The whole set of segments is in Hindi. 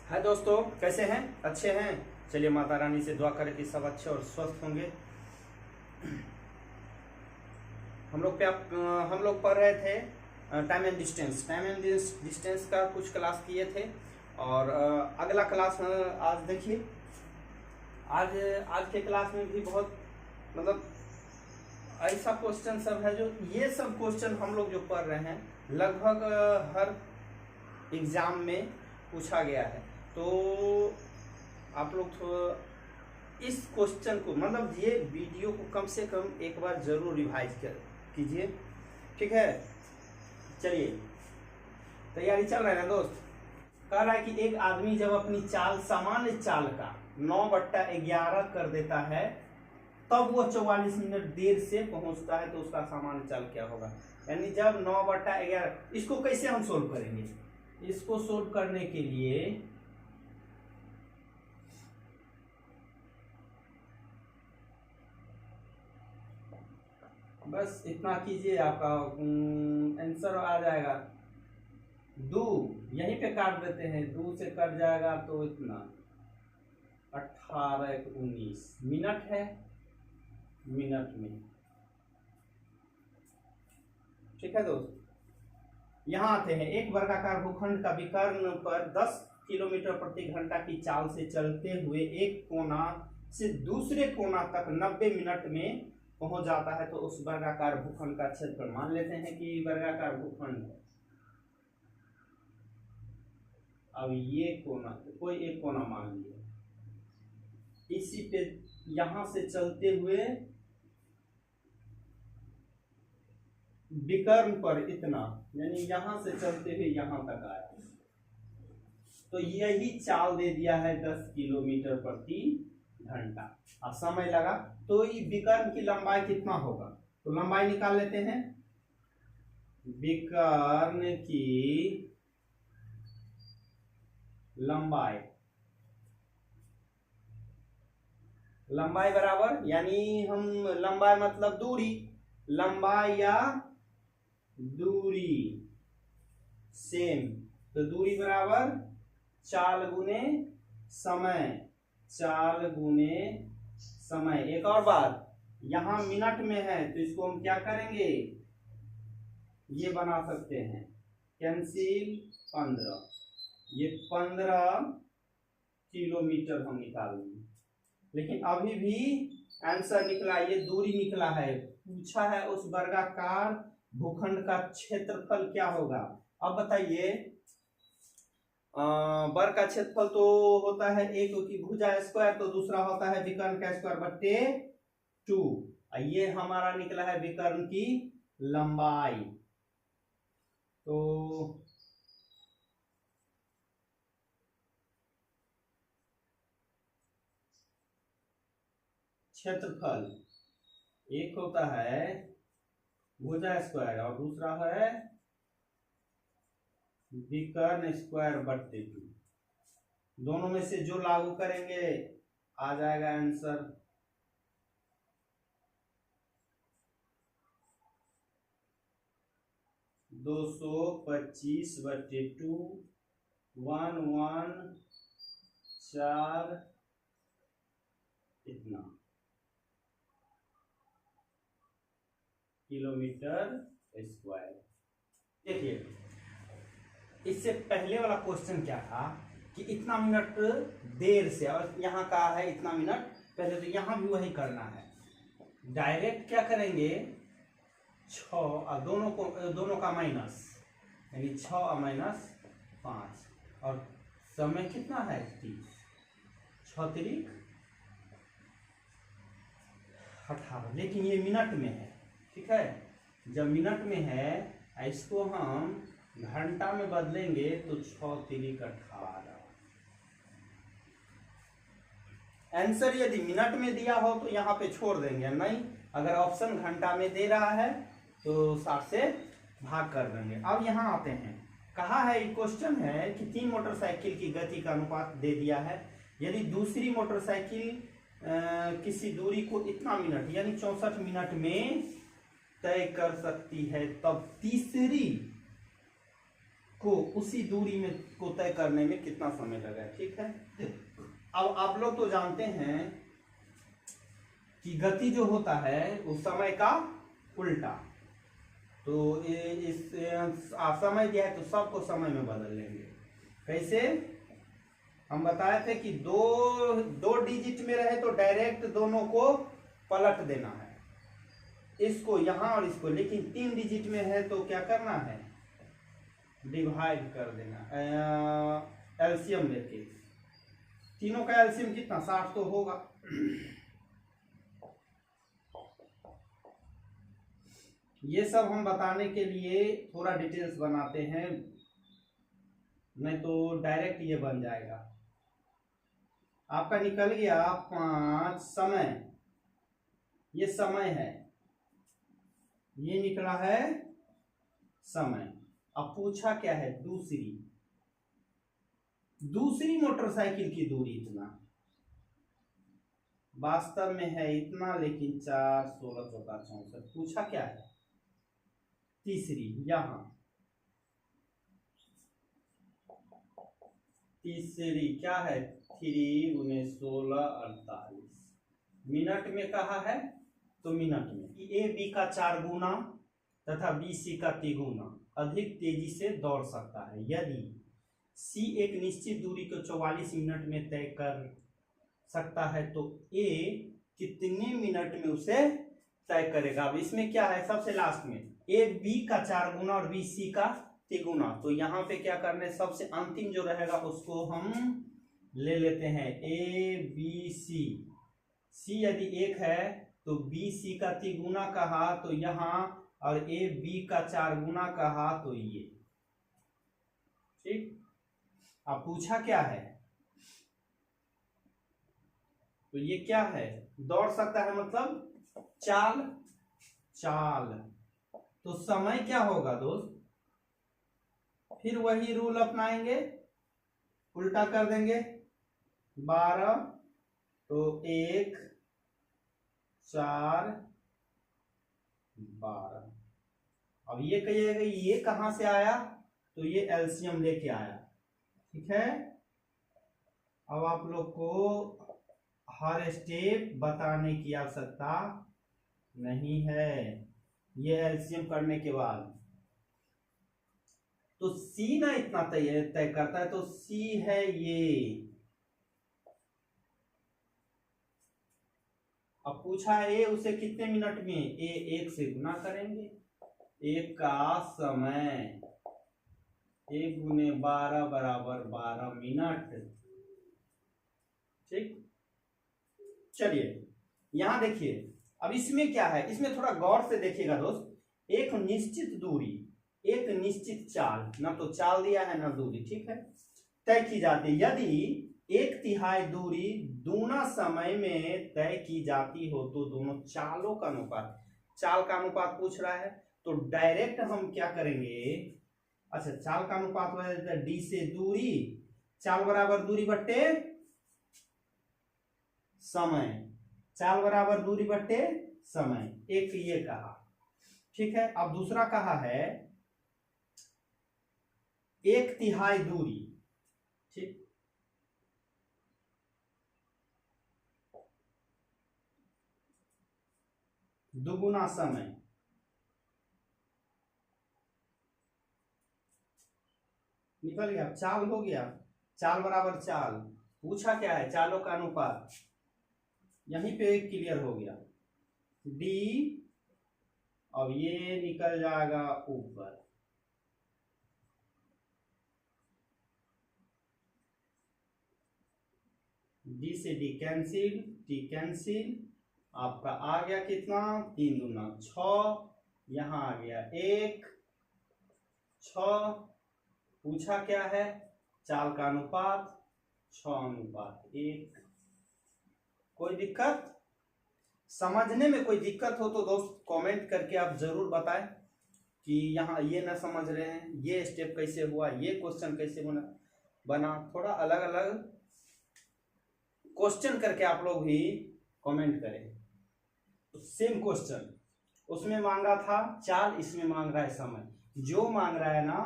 हाय दोस्तों, कैसे हैं? अच्छे हैं। चलिए माता रानी से दुआ करें कि सब अच्छे और स्वस्थ होंगे। हम लोग पढ़ रहे थे टाइम एंड डिस्टेंस का कुछ क्लास किए थे। और अगला क्लास आज देखिए। आज आज के क्लास में भी बहुत मतलब ऐसा क्वेश्चन सब है जो ये सब क्वेश्चन हम लोग जो पढ़ रहे हैं लगभग हर एग्जाम में पूछा गया है। तो आप लोग इस क्वेश्चन को मतलब ये वीडियो को कम से कम एक बार जरूर रिवाइज कीजिए, ठीक है। चलिए, तैयारी चल रहा है ना दोस्त? कह रहा है कि एक आदमी जब अपनी चाल सामान्य चाल का 9/11 कर देता है तब वो 44 मिनट देर से पहुंचता है, तो उसका सामान्य चाल क्या होगा? यानी जब 9/11, इसको कैसे हम सोल्व करेंगे? इसको सोल्व करने के लिए बस इतना कीजिए, आपका आंसर आ जाएगा। 2 यहीं पे काट देते हैं, 2 से कट जाएगा तो इतना 18 19 मिनट है। मिनट में, ठीक है दोस्त। यहाँ आते हैं। एक वर्गाकार भूखंड का विकर्ण पर 10 किलोमीटर प्रति घंटा की चाल से चलते हुए एक कोना से दूसरे कोना तक 90 मिनट में पहुंच जाता है, तो उस वर्गाकार भूखंड का क्षेत्रफल। मान लेते हैं कि वर्गाकार भूखंड है। अब ये कोना, कोई एक कोना मान लिया, इसी पे यहां से चलते हुए विकर्ण पर इतना, यानी यहां से चलते हुए यहां तक आया, तो यही चाल दे दिया है 10 किलोमीटर प्रति घंटा। अब समय लगा, तो ये विकर्ण की लंबाई कितना होगा? तो लंबाई निकाल लेते हैं। विकर्ण की लंबाई बराबर, यानी हम लंबाई मतलब दूरी, लंबाई या दूरी सेम, तो दूरी बराबर चाल गुने समय। चाल गुने समय। एक और बात, यहां मिनट में है तो इसको हम क्या करेंगे, ये बना सकते हैं कैंसिल 15। ये 15 किलोमीटर हम निकालेंगे, लेकिन अभी भी आंसर निकला, ये दूरी निकला है। पूछा है उस वर्गाकार भूखंड का क्षेत्रफल क्या होगा। अब बताइए, वर्ग का क्षेत्रफल तो होता है एक की भुजा स्क्वायर, तो दूसरा होता है विकर्ण का स्क्वायर बट्टे 2। ये हमारा निकला है विकर्ण की लंबाई। तो क्षेत्रफल एक होता है भुजा स्क्वायर और दूसरा है विकर्ण स्क्वायर बट्टे 2। दोनों में से जो लागू करेंगे आ जाएगा आंसर। दो 225/2 114 इतना किलोमीटर स्क्वायर। देखिए, इससे पहले वाला क्वेश्चन क्या था कि इतना मिनट देर से, और यहाँ का है इतना मिनट पहले, तो यहाँ भी वही करना है। डायरेक्ट क्या करेंगे, 6 और दोनों का माइनस, यानी 6 और -5, और समय कितना है 30, 6 3 18, लेकिन ये मिनट में है, ठीक है। जब मिनट में है, इसको हम घंटा में बदलेंगे तो 6 3 18। आंसर यदि मिनट में दिया हो तो यहाँ पे छोड़ देंगे, नहीं अगर ऑप्शन घंटा में दे रहा है तो 60 से भाग कर देंगे। अब यहाँ आते हैं। कहा है, क्वेश्चन है कि 3 मोटरसाइकिल की गति का अनुपात दे दिया है। यदि दूसरी मोटरसाइकिल किसी दूरी को इतना मिनट यानी 64 मिनट में तय कर सकती है, तब तीसरी को उसी दूरी में को तय करने में कितना समय लगा, ठीक है। अब आप लोग तो जानते हैं कि गति जो होता है उस समय का उल्टा, तो इस समय दिया है तो सबको समय में बदल लेंगे। कैसे, हम बताए थे कि दो डिजिट में रहे तो डायरेक्ट दोनों को पलट देना है, इसको यहाँ और इसको, लेकिन 3 डिजिट में है तो क्या करना है, डिवाइड कर देना, एलसीएम लेके। तीनों का एलसीएम कितना, 60 तो होगा। ये सब हम बताने के लिए थोड़ा डिटेल्स बनाते हैं, नहीं तो डायरेक्ट ये बन जाएगा। आपका निकल गया 5 समय, ये समय है, ये निकला है समय। अब पूछा क्या है, दूसरी मोटरसाइकिल की दूरी इतना, वास्तव में है इतना, लेकिन 4 16 14 64। पूछा क्या है, तीसरी, यहां तीसरी क्या है, 3 × 16 48 मिनट में कहा है, तो मिनट में ए बी का 4 गुना तथा बी सी का 3 गुना अधिक तेजी से दौड़ सकता है। यदि सी एक निश्चित दूरी को 44 मिनट में तय कर सकता है तो ए कितने मिनट में उसे तय करेगा। अब इसमें क्या है, सबसे लास्ट में ए बी का 4 गुना और बी सी का 3 गुना, तो यहाँ पे क्या करना है, सबसे अंतिम जो रहेगा उसको हम ले लेते हैं, ए बी सी। सी यदि 1 है तो बी सी का 3 गुना कहा तो यहाँ, और ए बी का 4 गुना कहा तो ये, ठीक। अब पूछा क्या है, तो ये क्या है, दौड़ सकता है मतलब चाल। तो समय क्या होगा दोस्त, फिर वही रूल अपनाएंगे, उल्टा कर देंगे, 12 तो 1 4 12। अब ये कहिएगा ये कहां से आया, तो ये एलसीएम लेके आया, ठीक है। अब आप लोग को हर स्टेप बताने की आवश्यकता नहीं है, ये एलसीएम करने के बाद। तो सी ना इतना तय करता है, तो सी है ये। अब पूछा है ए उसे कितने मिनट में, ए 1 से गुना करेंगे, 1 का समय 1 गुने 12 बराबर 12 मिनट, ठीक। चलिए यहां देखिए, अब इसमें क्या है, इसमें थोड़ा गौर से देखिएगा दोस्त। एक निश्चित दूरी, एक निश्चित चाल, ना तो चाल दिया है ना दूरी, ठीक है, तय की जाती है। यदि 1/3 दूरी दूना समय में तय की जाती हो तो दोनों चालों का अनुपात, चाल का अनुपात पूछ रहा है, तो डायरेक्ट हम क्या करेंगे, अच्छा चाल का अनुपात हो जाता है डी से दूरी, चाल बराबर दूरी बट्टे समय, चाल बराबर दूरी बट्टे समय, एक ये कहा, ठीक है। अब दूसरा कहा है 1/3 दूरी, ठीक, दुगुना समय, निकल गया, चाल हो गया, चाल बराबर चाल। पूछा क्या है, चालों का अनुपात, यहीं पे क्लियर हो गया, डी, अब ये निकल जाएगा ऊपर, डी से डी कैंसिल, टी कैंसिल, आपका आ गया कितना, 3 दूना 6, यहां आ गया 1 6। पूछा क्या है, चाल का अनुपात 6:1। कोई दिक्कत, समझने में कोई दिक्कत हो तो दोस्त कमेंट करके आप जरूर बताएं कि यहाँ ये ना समझ रहे हैं, ये स्टेप कैसे हुआ, ये क्वेश्चन कैसे बना। थोड़ा अलग अलग क्वेश्चन करके आप लोग भी कमेंट करें। तो सेम क्वेश्चन उसमें मांगा था चाल, इसमें मांग रहा है समय, जो मांग रहा है ना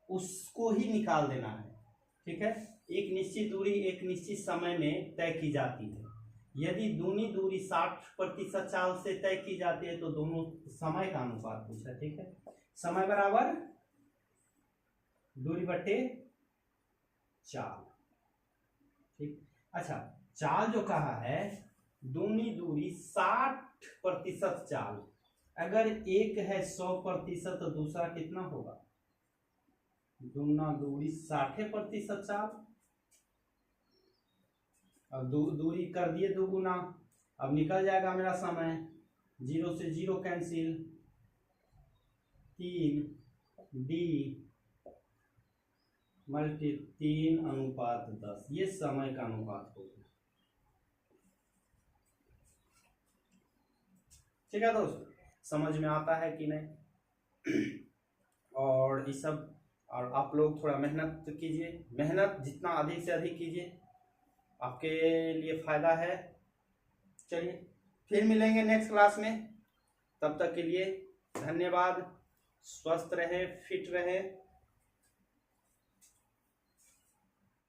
उसको ही निकाल देना है। ठीक है, एक निश्चित दूरी एक निश्चित समय में तय की जाती है। यदि दूनी दूरी 60% चाल से तय की जाती है तो दोनों समय का अनुपात पूछा। ठीक है, समय बराबर दूरी बटे चाल। ठीक, अच्छा, चाल जो कहा है, दूनी दूरी 60% चाल, अगर एक है 100% तो दूसरा कितना होगा? दूना दूरी 60% चाल। अब दूरी कर दिए 2 गुना, अब निकल जाएगा मेरा समय, 0 से 0 कैंसिल, 3D मल्टी 3:10, ये समय का अनुपात हो गया। ठीक है दोस्त, समझ में आता है कि नहीं? और ये सब, और आप लोग थोड़ा मेहनत कीजिए, मेहनत जितना अधिक से अधिक कीजिए आपके लिए फायदा है। चलिए फिर मिलेंगे नेक्स्ट क्लास में, तब तक के लिए धन्यवाद। स्वस्थ रहे, फिट रहे।